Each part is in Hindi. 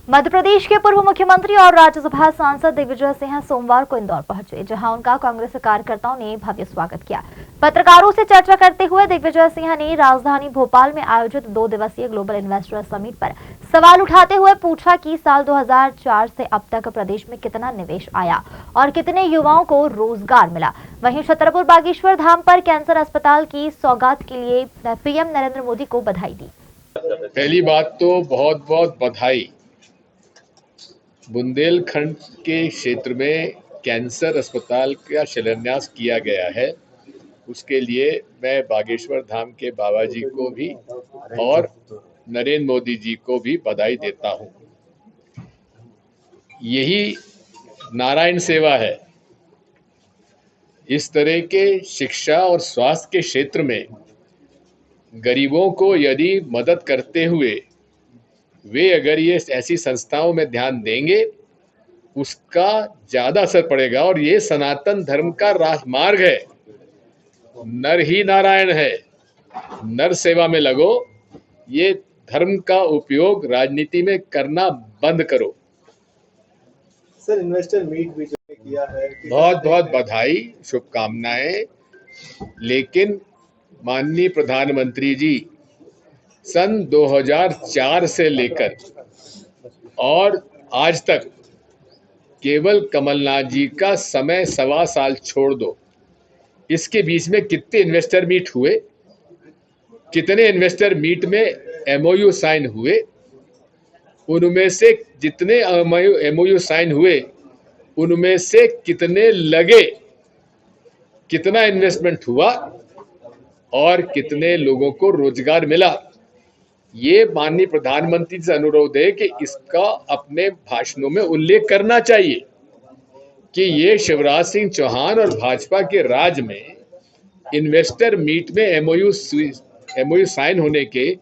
मध्य प्रदेश के पूर्व मुख्यमंत्री और राज्यसभा सांसद दिग्विजय सिंह सोमवार को इंदौर पहुंचे, जहां उनका कांग्रेस कार्यकर्ताओं ने भव्य स्वागत किया। पत्रकारों से चर्चा करते हुए दिग्विजय सिंह ने राजधानी भोपाल में आयोजित 2 दिवसीय ग्लोबल इन्वेस्टर समिट पर सवाल उठाते हुए पूछा कि साल 2004 से अब तक प्रदेश में कितना निवेश आया और कितने युवाओं को रोजगार मिला। वहीं छतरपुर बागेश्वर धाम पर कैंसर अस्पताल की सौगात के लिए पीएम नरेंद्र मोदी को बधाई दी। पहली बात तो बहुत बहुत बधाई। बुंदेलखंड के क्षेत्र में कैंसर अस्पताल का शिलान्यास किया गया है, उसके लिए मैं बागेश्वर धाम के बाबा जी को भी और नरेंद्र मोदी जी को भी बधाई देता हूं। यही नारायण सेवा है। इस तरह के शिक्षा और स्वास्थ्य के क्षेत्र में गरीबों को यदि मदद करते हुए वे अगर ये ऐसी संस्थाओं में ध्यान देंगे, उसका ज्यादा असर पड़ेगा। और ये सनातन धर्म का राजमार्ग है। नर ही नारायण है, नर सेवा में लगो। ये धर्म का उपयोग राजनीति में करना बंद करो। सर, इन्वेस्टर मीट भी जो किया है, बहुत बहुत बधाई, शुभकामनाएं। लेकिन माननीय प्रधानमंत्री जी सन 2004 से लेकर और आज तक केवल कमलनाथ जी का समय 1.25 साल छोड़ दो, इसके बीच में कितने इन्वेस्टर मीट हुए, कितने इन्वेस्टर मीट में एमओयू साइन हुए, उनमें से जितने एमओयू साइन हुए उनमें से कितने लगे, कितना इन्वेस्टमेंट हुआ और कितने लोगों को रोजगार मिला। ये माननीय प्रधानमंत्री से अनुरोध है कि इसका अपने भाषणों में उल्लेख करना चाहिए कि ये शिवराज सिंह चौहान और भाजपा के राज में इन्वेस्टर मीट में एमओयू साइन होने के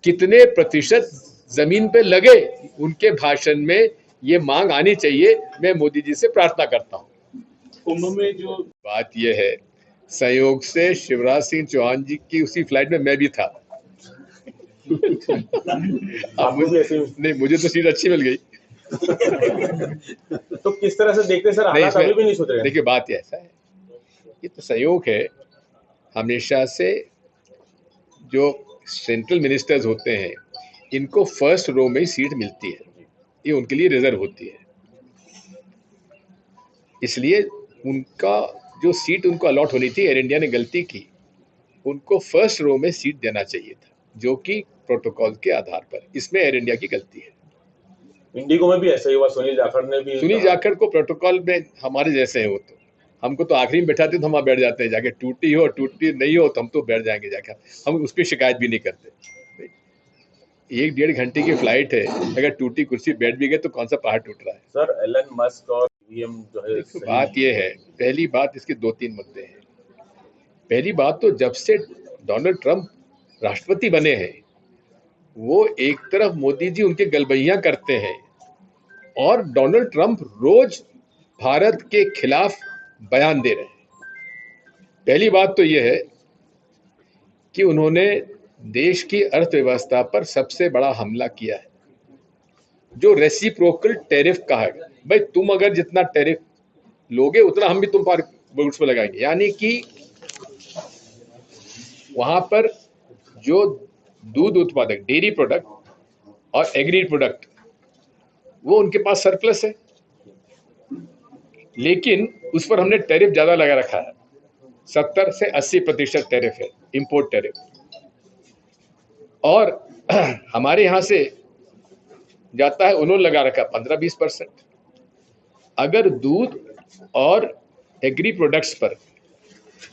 कितने प्रतिशत जमीन पे लगे, उनके भाषण में ये मांग आनी चाहिए। मैं मोदी जी से प्रार्थना करता हूँ। कुंभ में जो बात यह है, संयोग से शिवराज सिंह चौहान जी की उसी फ्लाइट में मैं भी था। नहीं, मुझे तो सीट अच्छी मिल गई। तो किस तरह से देखते सर, हालात अभी भी नहीं सुधरे। देखिए, बात ये ऐसा है, ये तो संयोग है। हमेशा से जो सेंट्रल मिनिस्टर्स होते हैं, इनको फर्स्ट रो में ही सीट मिलती है, ये उनके लिए रिजर्व होती है। इसलिए उनका जो सीट उनको अलॉट होनी थी, एयर इंडिया ने गलती की, उनको फर्स्ट रो में सीट देना चाहिए था, जो कि प्रोटोकॉल के आधार पर। इसमें एयर इंडिया की गलती है। इंडिगो में भी ऐसा ही हुआ। सुनील जाखड़ ने भी, सुनील जाखड़ को प्रोटोकॉल में हमारे जैसे है, वो तो हमको तो आखिरी में बैठाते तो हम वहाँ बैठ जाते हैं जाके। टूटी हो टूटी नहीं हो तो हम तो बैठ जाएंगे जाके, हम उस पर शिकायत भी नहीं करते। 1-1.5 घंटे की फ्लाइट है, अगर टूटी कुर्सी बैठ भी गए तो कौन सा पहाड़ टूट रहा है। सर, एलन मस्क और ईवीएम जो है, बात यह है, पहली बात, इसके 2-3 मुद्दे हैं। पहली बात तो जब से डोनाल्ड ट्रंप राष्ट्रपति बने हैं, वो एक तरफ मोदी जी उनके गलबैया करते हैं और डोनाल्ड ट्रंप रोज भारत के खिलाफ बयान दे रहे हैं। पहली बात तो यह है कि उन्होंने देश की अर्थव्यवस्था पर सबसे बड़ा हमला किया है, जो रेसिप्रोकल टैरिफ कहा है। भाई, तुम अगर जितना टैरिफ लोगे उतना हम भी तुम पर गुड्स पे लगाएंगे। यानी कि वहां पर जो दूध उत्पादक, डेयरी प्रोडक्ट और एग्री प्रोडक्ट, वो उनके पास सरप्लस है, लेकिन उस पर हमने टैरिफ ज्यादा लगा रखा है। 70 से 80% टैरिफ है, इंपोर्ट टैरिफ। और हमारे यहां से जाता है, उन्होंने लगा रखा 15-20%। अगर दूध और एग्री प्रोडक्ट्स पर,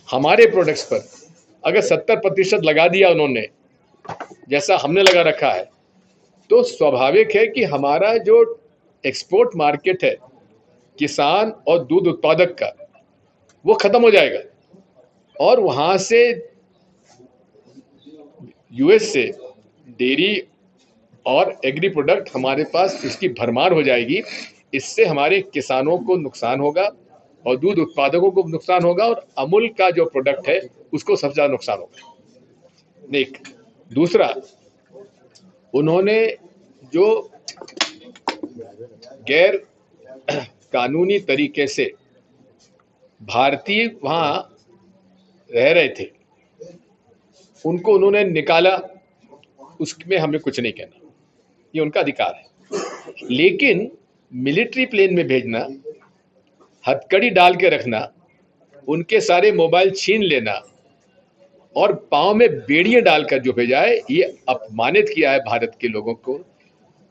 हमारे प्रोडक्ट्स पर अगर 70% लगा दिया उन्होंने, जैसा हमने लगा रखा है, तो स्वाभाविक है कि हमारा जो एक्सपोर्ट मार्केट है किसान और दूध उत्पादक का, वो खत्म हो जाएगा। और वहां से यूएस से डेयरी और एग्री प्रोडक्ट हमारे पास इसकी भरमार हो जाएगी। इससे हमारे किसानों को नुकसान होगा और दूध उत्पादकों को नुकसान होगा, और अमूल का जो प्रोडक्ट है उसको सबसे ज्यादा नुकसान होगा। एक दूसरा, उन्होंने जो गैर कानूनी तरीके से भारतीय वहां रह रहे थे, उनको उन्होंने निकाला, उसमें हमें कुछ नहीं कहना, ये उनका अधिकार है। लेकिन मिलिट्री प्लेन में भेजना, हथकड़ी डाल के रखना, उनके सारे मोबाइल छीन लेना और पांव में बेड़ियां डालकर जो भेजा है, ये अपमानित किया है भारत के लोगों को।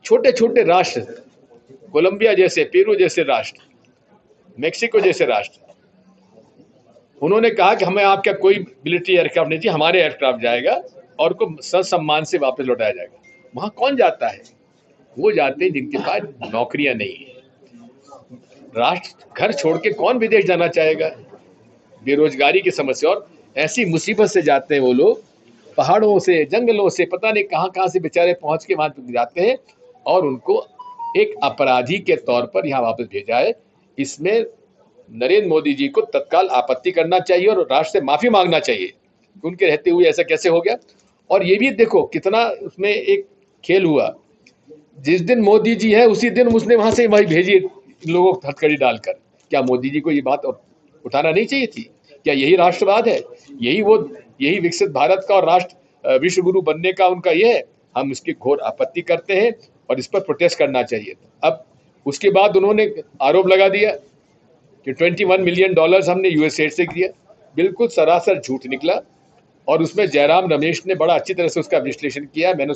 छोटे छोटे राष्ट्र, कोलंबिया जैसे, पेरू जैसे राष्ट्र, मेक्सिको जैसे राष्ट्र, उन्होंने कहा कि हमें आपका कोई मिलिट्री एयरक्राफ्ट नहीं चाहिए, हमारे एयरक्राफ्ट जाएगा और उनको ससम्मान से वापस लौटाया जाएगा। वहां कौन जाता है? वो जाते हैं जिनके पास नौकरियां नहीं है। राष्ट्र घर छोड़ के कौन विदेश जाना चाहेगा? बेरोजगारी की समस्या और ऐसी मुसीबत से जाते हैं वो लोग, पहाड़ों से, जंगलों से, पता नहीं कहां कहां से बेचारे पहुंच के वहां जाते हैं और उनको एक अपराधी के तौर पर यहां वापस भेजा है। इसमें नरेंद्र मोदी जी को तत्काल आपत्ति करना चाहिए और राष्ट्र से माफी मांगना चाहिए। उनके रहते हुए ऐसा कैसे हो गया? और ये भी देखो कितना उसमें एक खेल हुआ, जिस दिन मोदी जी है उसी दिन उसने वहां से वही भेजी लोगों को हथकड़ी डालकर। क्या मोदी जी को ये बात उठाना नहीं चाहिए थी? क्या यही राष्ट्रवाद है? यही विकसित भारत का और राष्ट्र विश्व गुरु बनने का उनका ये है? हम इसकी घोर आपत्ति करते हैं और इस पर प्रोटेस्ट करना चाहिए। अब उसके बाद उन्होंने आरोप लगा दिया कि $21 मिलियन हमने यूएसएड से दिया। बिल्कुल सरासर झूठ निकला और उसमें जयराम रमेश ने बड़ा अच्छी तरह से उसका विश्लेषण किया। मैंने